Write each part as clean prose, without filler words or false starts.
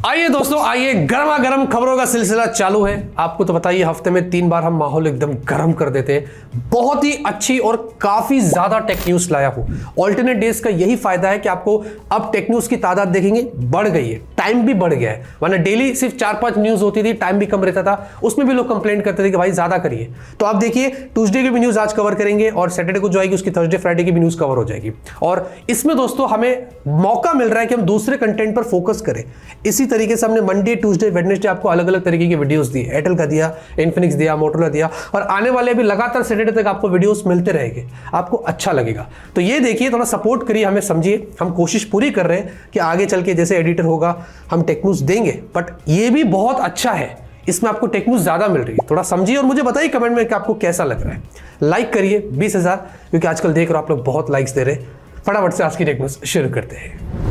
आइए दोस्तों, आइए, गर्मा गर्म खबरों का सिलसिला चालू है। आपको तो बताइए, हफ्ते में 3 बार हम माहौल एकदम गर्म कर देते हैं। बहुत ही अच्छी और काफी ज्यादा टेक न्यूज लाया हूं। ऑल्टरनेट डेज का यही फायदा है कि आपको अब टेक न्यूज की तादाद देखेंगे बढ़ गई है, टाइम भी बढ़ गया है। वरना डेली सिर्फ 4-5 न्यूज होती थी, टाइम भी कम रहता था, उसमें भी लोग कंप्लेंट करते थे कि भाई ज्यादा करिए। तो आप देखिए, ट्यूसडे की भी न्यूज आज कवर करेंगे और सैटरडे को जो आएगी उसकी थर्सडे फ्राइडे की भी न्यूज कवर हो जाएगी। और इसमें दोस्तों हमें मौका मिल रहा है कि हम दूसरे कंटेंट पर फोकस करें। इसी तरीके से हमने मंडे, ट्यूसडे, वेडनेसडे आपको अलग अलग तरीके की वीडियोस दी। एयरटेल का दिया, इन्फिनिक्स दिया, मोटोरोला दिया, और आने वाले भी लगातार सैटरडे तक आपको वीडियोस मिलते रहेंगे। आपको अच्छा लगेगा तो ये देखिए, थोड़ा सपोर्ट करिए, हमें समझिए। हम कोशिश पूरी कर रहे हैं कि आगे चल के जैसे एडिटर होगा हम टेक न्यूज देंगे, बट ये भी बहुत अच्छा है, इसमें आपको टेक न्यूज ज्यादा मिल रही है। थोड़ा समझिए और मुझे बताइए कमेंट में कि आपको कैसा लग रहा है। लाइक करिए 20,000, क्योंकि आजकल देख रहे हो आप लोग बहुत लाइक्स दे रहे हैं। फटाफट से आज की टेक न्यूज शुरू करते हैं।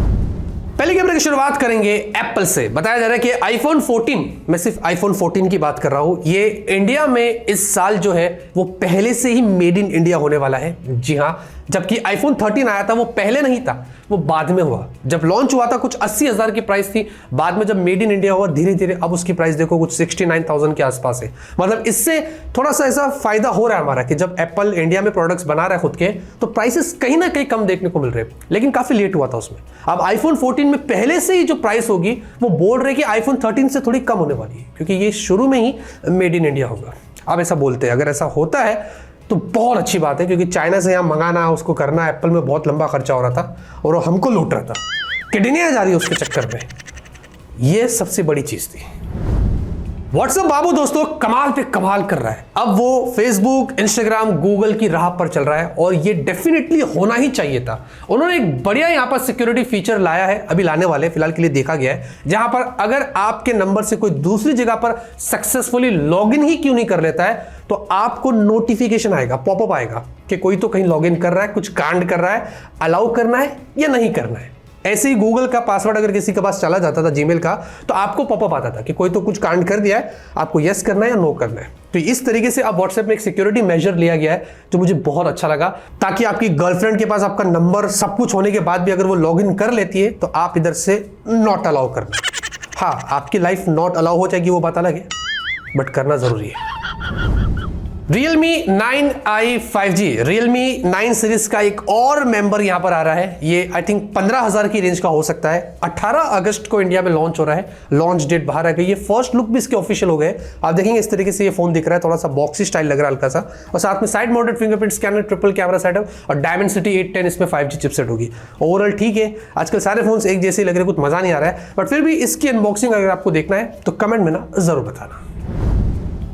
पहले कैमरे की शुरुआत करेंगे एप्पल से। बताया जा रहा है कि आईफोन 14, मैं सिर्फ आईफोन 14 की बात कर रहा हूं, ये इंडिया में इस साल जो है वो पहले से ही मेड इन इंडिया होने वाला है। जी हां, जबकि आईफोन 13 आया था वो पहले नहीं था, वो बाद में हुआ। जब लॉन्च हुआ था कुछ 80,000 की प्राइस थी, बाद में जब मेड इन इंडिया हुआ धीरे धीरे अब उसकी प्राइस देखो कुछ 69,000 के आसपास है। मतलब इससे थोड़ा सा ऐसा फायदा हो रहा है हमारा कि जब एप्पल इंडिया में प्रोडक्ट्स बना रहा है खुद के, तो प्राइसेस कहीं ना कहीं कम देखने को मिल रहे हैं, लेकिन काफी लेट हुआ था उसमें। अब आईफोन 14 में पहले से ही जो प्राइस होगी वो बोल रहे कि आईफोन 13 से थोड़ी कम होने वाली है, क्योंकि ये शुरू में ही मेड इन इंडिया होगा। अब ऐसा बोलते हैं, अगर ऐसा होता है तो बहुत अच्छी बात है, क्योंकि चाइना से यहाँ मंगाना, उसको करना, एप्पल में बहुत लंबा खर्चा हो रहा था और वो हमको लूट रहा था, किडनियां जा रही है उसके चक्कर में। ये सबसे बड़ी चीज थी। व्हाट्सएप बाबू दोस्तों कमाल पे कमाल कर रहा है। अब वो फेसबुक, इंस्टाग्राम, गूगल की राह पर चल रहा है और ये डेफिनेटली होना ही चाहिए था। उन्होंने एक बढ़िया यहाँ पर सिक्योरिटी फीचर लाया है, अभी लाने वाले, फिलहाल के लिए देखा गया है, जहां पर अगर आपके नंबर से कोई दूसरी जगह पर सक्सेसफुली लॉगिन ही क्यों नहीं कर लेता है, तो आपको नोटिफिकेशन आएगा, पॉपअप आएगा कि कोई तो कहीं लॉगिन कर रहा है, कुछ कांड कर रहा है, अलाउ करना है या नहीं करना है। ऐसे ही गूगल का पासवर्ड अगर किसी के पास चला जाता था, जीमेल का, तो आपको पॉपअप आता था कि कोई तो कुछ कांड कर दिया है, आपको यस करना है या नो करना है। तो इस तरीके से अब व्हाट्सएप में एक सिक्योरिटी मेजर लिया गया है, जो मुझे बहुत अच्छा लगा, ताकि आपकी गर्लफ्रेंड के पास आपका नंबर सब कुछ होने के बाद भी अगर वो लॉगिन कर लेती है तो आप इधर से नॉट अलाउ करना। हाँ, आपकी लाइफ नॉट अलाउ हो जाएगी वो बात अलग है, बट करना जरूरी है। Realme 9i 5G, Realme 9 series का एक और मेंबर यहां पर आ रहा है। ये आई थिंक 15,000 की रेंज का हो सकता है। 18 अगस्त को इंडिया में लॉन्च हो रहा है, लॉन्च डेट बाहर आ गई है। फर्स्ट लुक भी इसके ऑफिशियल हो गए। आप देखेंगे इस तरीके से ये फोन दिख रहा है, थोड़ा सा बॉक्सी स्टाइल लग रहा है हल्का सा, और साथ में side mounted fingerprint scanner, triple camera setup और Dimensity 810 इसमें 5G चिपसेट होगी। ओवरऑल ठीक है, आजकल सारे फोन एक जैसे लग रहे, कुछ मजा नहीं आ रहा है, बट फिर भी इसकी अनबॉक्सिंग अगर आपको देखना है तो कमेंट में ना जरूर बताना।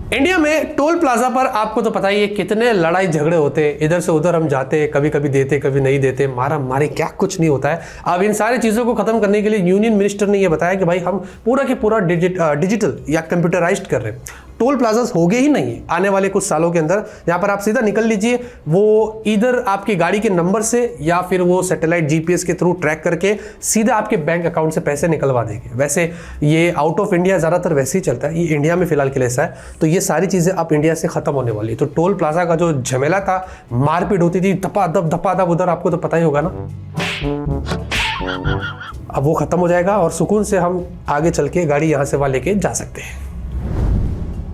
इंडिया में टोल प्लाजा पर आपको तो पता ही है कितने लड़ाई झगड़े होते हैं, इधर से उधर हम जाते, कभी कभी देते कभी नहीं देते, मारा मारी क्या कुछ नहीं होता है। अब इन सारी चीजों को खत्म करने के लिए यूनियन मिनिस्टर ने यह बताया कि भाई हम पूरा के पूरा डिजिटल या कंप्यूटराइज्ड कर रहे हैं। टोल प्लाजास हो गए ही नहीं है आने वाले कुछ सालों के अंदर, जहां पर आप सीधा निकल लीजिए, वो इधर आपकी गाड़ी के नंबर से या फिर वो सैटेलाइट जीपीएस के थ्रू ट्रैक करके सीधा आपके बैंक अकाउंट से पैसे निकलवा देंगे। वैसे ये आउट ऑफ इंडिया ज्यादातर वैसे ही चलता है, ये इंडिया में फिलहाल के लिए ऐसा है। तो ये सारी चीजें अब इंडिया से खत्म होने वाली है। तो टोल प्लाजा का जो झमेला था, मारपीट होती थी, धपाधप उधर, आपको तो पता ही होगा ना, अब वो खत्म हो जाएगा और सुकून से हम आगे चल के गाड़ी यहां से वहां लेके जा सकते हैं।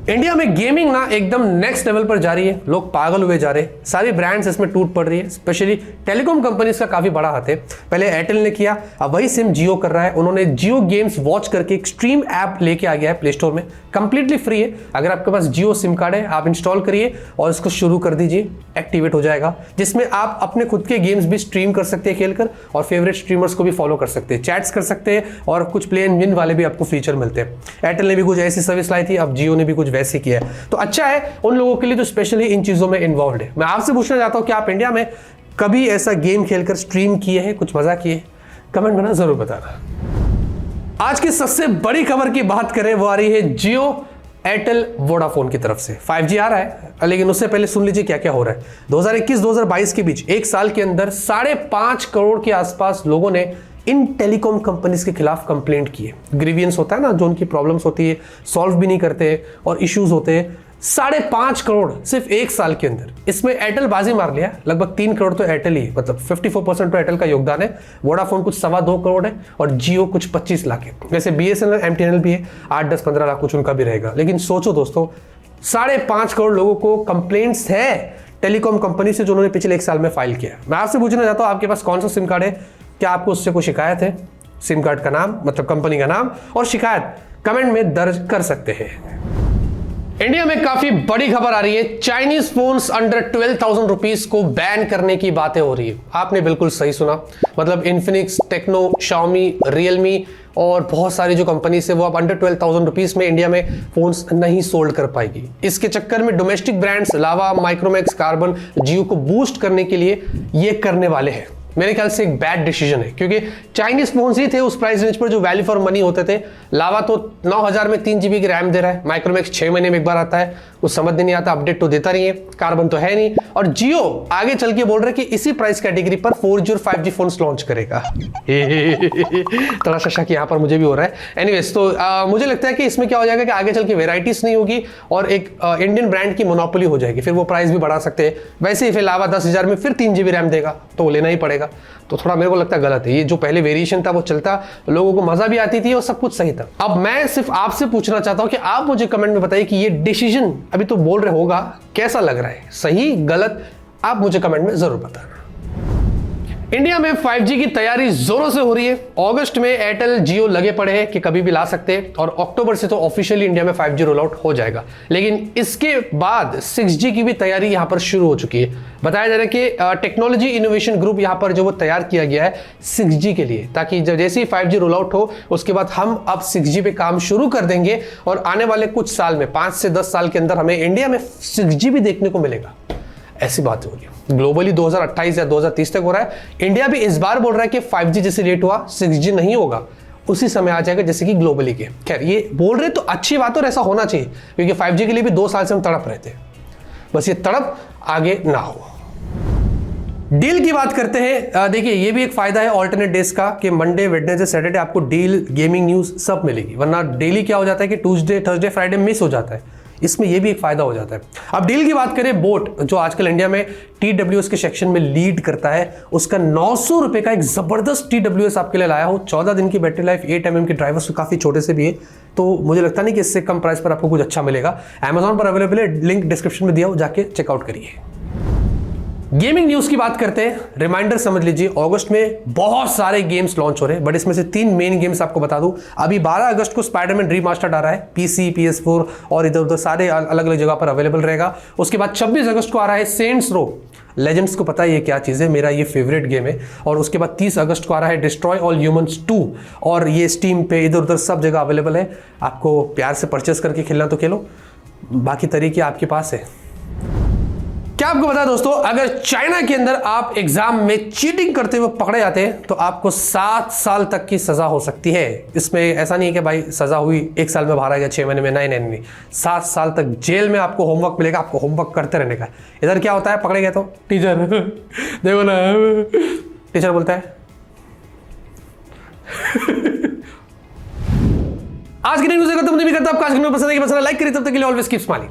इंडिया में गेमिंग ना एकदम नेक्स्ट लेवल पर जा रही है, लोग पागल हुए जा रहे हैं, सारी ब्रांड्स इसमें टूट पड़ रही है, स्पेशली टेलीकॉम कंपनीज का काफी बड़ा हाथ है। पहले एयरटेल ने किया, अब वही सिम जियो कर रहा है। उन्होंने जियो गेम्स वॉच करके एक स्ट्रीम ऐप लेके आ गया है प्ले स्टोर में, कंप्लीटली फ्री है। अगर आपके पास जियो सिम कार्ड है, आप इंस्टॉल करिए और इसको शुरू कर दीजिए, एक्टिवेट हो जाएगा, जिसमें आप अपने खुद के गेम्स भी स्ट्रीम कर सकते हैं खेलकर, और फेवरेट स्ट्रीमर्स को भी फॉलो कर सकते हैं, चैट्स कर सकते हैं, और कुछ प्ले एंड विन वाले भी आपको फीचर मिलते हैं। एयरटेल ने भी कुछ ऐसी सर्विस लाई थी, अब जियो ने भी कुछ वैसे किया है। तो अच्छा है उन लोगों के लिए जो स्पेशली इन चीजों में इन्वॉल्व है। मैं आपसे पूछना चाहता हूं कि आप इंडिया में कभी ऐसा गेम खेलकर स्ट्रीम किए हैं, कुछ मजा किए? कमेंट में ना जरूर बताना। आज की सबसे बड़ी खबर की बात करें, वो आ रही है जियो, एयरटेल, वोडाफोन की तरफ से 5G आ रहा है, लेकिन उससे पहले सुन लीजिए क्या क्या हो रहा है। 2021-2022 के बीच एक साल के अंदर 5.5 करोड़ के आसपास लोगों ने इन टेलीकॉम कंपनीज के खिलाफ कंप्लेंट की है। ग्रीवियंस होता है ना, जो उनकी प्रॉब्लम्स होती है, सॉल्व भी नहीं करते और इश्यूज होते हैं, 5.5 करोड़ सिर्फ एक साल के अंदर। इसमें एयरटेल बाजी मार लिया, लगभग 3 करोड़ तो एयरटेल ही, मतलब 54% तो एयरटेल का योगदान है। वोडाफोन कुछ 2.25 करोड़ है और जियो कुछ 25 लाख है। वैसे BSNL MTNL भी है, 8, 10, 15 लाख कुछ उनका भी रहेगा। लेकिन सोचो दोस्तों, 5.5 करोड़ लोगों को कंप्लेंट्स है टेलीकॉम कंपनी से जो उन्होंने पिछले 1 साल में फाइल किया। मैं आपसे पूछना चाहता हूं, आपके पास कौन सा सिम कार्ड है? क्या आपको उससे कोई शिकायत है? सिम कार्ड का नाम, मतलब कंपनी का नाम और शिकायत कमेंट में दर्ज कर सकते हैं। इंडिया में काफी बड़ी खबर आ रही है, चाइनीज फोन्स अंडर 12,000 रुपीज को बैन करने की बातें हो रही है। आपने बिल्कुल सही सुना, मतलब इन्फिनिक्स, टेक्नो, शाओमी, रियलमी और बहुत सारी जो कंपनीज है वो अब अंडर 12,000 रुपीज में इंडिया में फोन्स नहीं सोल्ड कर पाएगी। इसके चक्कर में डोमेस्टिक ब्रांड्स लावा, माइक्रोमैक्स, कार्बन, जियो को बूस्ट करने के लिए ये करने वाले हैं। मेरे ख्याल से एक बैड डिसीजन है, क्योंकि चाइनीज फोन्स ही थे उस प्राइस रेंज पर जो वैल्यू फॉर मनी होते थे। लावा तो 9,000 में 3 GB की रैम दे रहा है, माइक्रोमैक्स 6 महीने में एक बार आता है, कुछ समझ नहीं आता, अपडेट तो देता नहीं है, कार्बन तो है नहीं, और जियो आगे चल के बोल रहे कि इसी प्राइस कैटेगरी पर 4G और 5G फोन्स लॉन्च करेगा। थोड़ा सा शक यहाँ पर मुझे भी हो रहा है। एनीवेज, तो मुझे लगता है कि इसमें क्या हो जाएगा कि आगे चल के वेराइटीज नहीं होगी और एक इंडियन ब्रांड की मोनोपोली हो जाएगी, फिर वो प्राइस भी बढ़ा सकते हैं। वैसे ही फिर लावा 10,000 में फिर 3 GB रैम देगा तो वो लेना ही पड़ेगा। तो थोड़ा मेरे को लगता है गलत है। ये जो पहले वेरिएशन था वो चलता, लोगों को मजा भी आती थी और सब कुछ सही था। अब मैं सिर्फ आपसे पूछना चाहता हूं कि आप मुझे कमेंट में बताइए कि ये डिसीजन अभी तो बोल रहे होगा, कैसा लग रहा है, सही गलत, आप मुझे कमेंट में जरूर बताना। इंडिया में 5G की तैयारी जोरों से हो रही है। अगस्त में एयरटेल, जियो लगे पड़े हैं कि कभी भी ला सकते हैं और अक्टूबर से तो ऑफिशियली इंडिया में 5G रोल आउट हो जाएगा। लेकिन इसके बाद 6G की भी तैयारी यहां पर शुरू हो चुकी है। बताया जा रहा है कि टेक्नोलॉजी इनोवेशन ग्रुप यहां पर जो वो तैयार किया गया है 6G के लिए, ताकि जब जैसे ही 5G रोल आउट हो उसके बाद हम अब 6G पे काम शुरू कर देंगे और आने वाले कुछ साल में 5 से 10 साल के अंदर हमें इंडिया में 6G भी देखने को मिलेगा। ऐसी बात होगी। ग्लोबली 2028 या 2030 तक हो रहा है। इंडिया भी इस बार बोल रहा है कि 5G जैसे लेट हुआ 6G नहीं होगा, उसी समय आ जाएगा जैसे कि ग्लोबली के। खैर, ये बोल रहे तो अच्छी बात और ऐसा होना चाहिए, क्योंकि 5G के लिए भी 2 साल से हम तड़प रहे थे। बस ये तड़प आगे ना हो। डील की बात करते हैं। देखिए, ये भी एक फायदा है ऑल्टरनेट डेज का कि मंडे, वेडनेसडे, सैटरडे आपको डील, गेमिंग न्यूज सब मिलेगी, वरना डेली क्या हो जाता है कि ट्यूसडे, थर्सडे, फ्राइडे मिस हो जाता है। इसमें यह भी एक फायदा हो जाता है। अब डील की बात करें, बोट जो आजकल इंडिया में TWS के सेक्शन में लीड करता है, उसका 900 रुपए का एक जबरदस्त TWS आपके लिए लाया हो। 14 दिन की बैटरी लाइफ, 8 mm के ड्राइवर्स, काफी छोटे से भी है, तो मुझे लगता नहीं कि इससे कम प्राइस पर आपको कुछ अच्छा मिलेगा। Amazon पर अवेलेबल है, लिंक डिस्क्रिप्शन में दिया हो, जाके चेकआउट करिए। गेमिंग न्यूज की बात करते हैं। रिमाइंडर समझ लीजिए, अगस्त में बहुत सारे गेम्स लॉन्च हो रहे हैं, बट इसमें से 3 मेन गेम्स आपको बता दूं। अभी 12 अगस्त को स्पाइडरमैन रीमास्टर्ड आ रहा है, PC, PS4 और इधर उधर सारे अलग अलग जगह पर अवेलेबल रहेगा। उसके बाद 26 अगस्त को आ रहा है सेंट्स रो। लेजेंड्स को पता है ये क्या चीज़ है, मेरा ये फेवरेट गेम है। और उसके बाद 30 अगस्त को आ रहा है डिस्ट्रॉय ऑल ह्यूमंस 2, और ये स्टीम पे इधर उधर सब जगह अवेलेबल है। आपको प्यार से परचेस करके खेलना तो खेलो, बाकी तरीके आपके पास है। क्या आपको पता है दोस्तों, अगर चाइना के अंदर आप एग्जाम में चीटिंग करते हुए पकड़े जाते हैं तो आपको 7 साल तक की सजा हो सकती है। इसमें ऐसा नहीं है कि भाई सजा हुई 1 साल में बाहर आ गया, 6 महीने में, नहीं, 7 साल तक जेल में आपको होमवर्क मिलेगा, आपको होमवर्क करते रहने का। इधर क्या होता है, पकड़े गए तो टीचर देखो ना, टीचर बोलता है आज की न्यूज़ खत्म नहीं करता। आपको आज की न्यूज़ पसंद है कि लाइक करिए, तब तक के लिए ऑलवेज कीप स्माइलिंग।